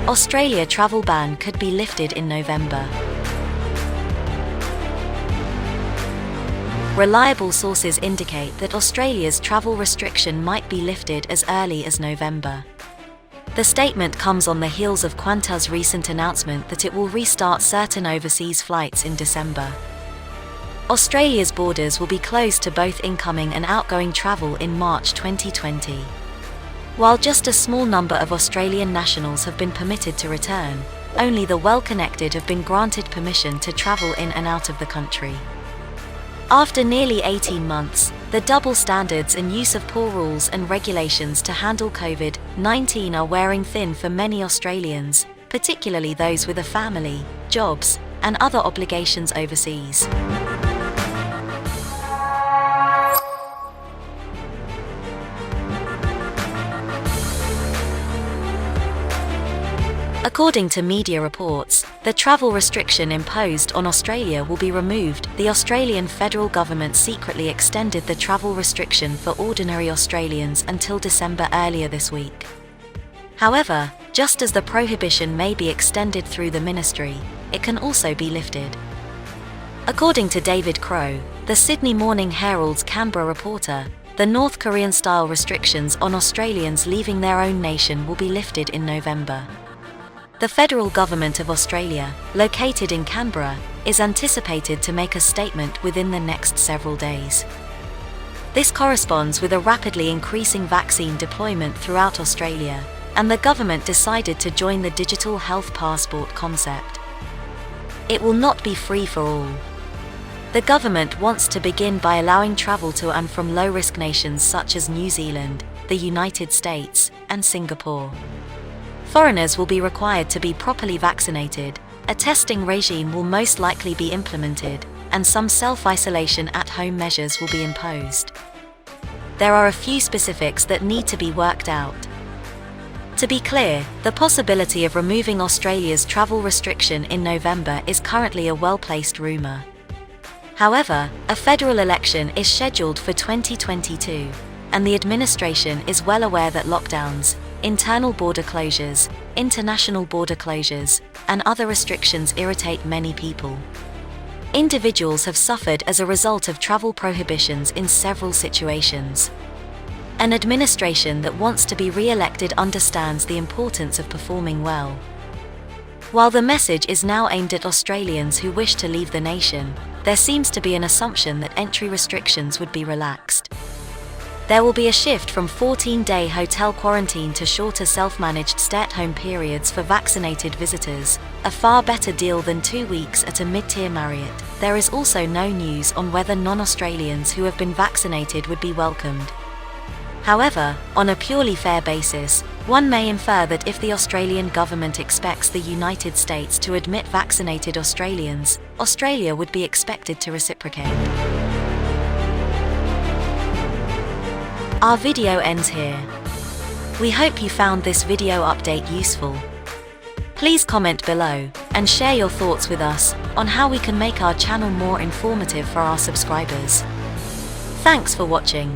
Australia travel ban could be lifted in November. Reliable sources indicate that Australia's travel restriction might be lifted as early as November. The statement comes on the heels of Qantas' recent announcement that it will restart certain overseas flights in December. Australia's borders will be closed to both incoming and outgoing travel in March 2020. While just a small number of Australian nationals have been permitted to return, only the well-connected have been granted permission to travel in and out of the country. After nearly 18 months, the double standards and use of poor rules and regulations to handle COVID-19 are wearing thin for many Australians, particularly those with a family, jobs, and other obligations overseas. According to media reports, the travel restriction imposed on Australia will be removed. The Australian federal government secretly extended the travel restriction for ordinary Australians until December earlier this week. However, just as the prohibition may be extended through the ministry, it can also be lifted. According to David Crowe, the Sydney Morning Herald's Canberra reporter, the North Korean-style restrictions on Australians leaving their own nation will be lifted in November. The federal government of Australia, located in Canberra, is anticipated to make a statement within the next several days. This corresponds with a rapidly increasing vaccine deployment throughout Australia, and the government decided to join the digital health passport concept. It will not be free for all. The government wants to begin by allowing travel to and from low-risk nations such as New Zealand, the United States, and Singapore. Foreigners will be required to be properly vaccinated, a testing regime will most likely be implemented, and some self-isolation at-home measures will be imposed. There are a few specifics that need to be worked out. To be clear, the possibility of removing Australia's travel restriction in November is currently a well-placed rumour. However, a federal election is scheduled for 2022, and the administration is well aware that lockdowns, internal border closures, international border closures, and other restrictions irritate many people. Individuals have suffered as a result of travel prohibitions in several situations. An administration that wants to be re-elected understands the importance of performing well. While the message is now aimed at Australians who wish to leave the nation, there seems to be an assumption that entry restrictions would be relaxed. There will be a shift from 14-day hotel quarantine to shorter self-managed stay-at-home periods for vaccinated visitors, a far better deal than 2 weeks at a mid-tier Marriott. There is also no news on whether non-Australians who have been vaccinated would be welcomed. However, on a purely fair basis, one may infer that if the Australian government expects the United States to admit vaccinated Australians, Australia would be expected to reciprocate. Our video ends here. We hope you found this video update useful. Please comment below and share your thoughts with us on how we can make our channel more informative for our subscribers. Thanks for watching.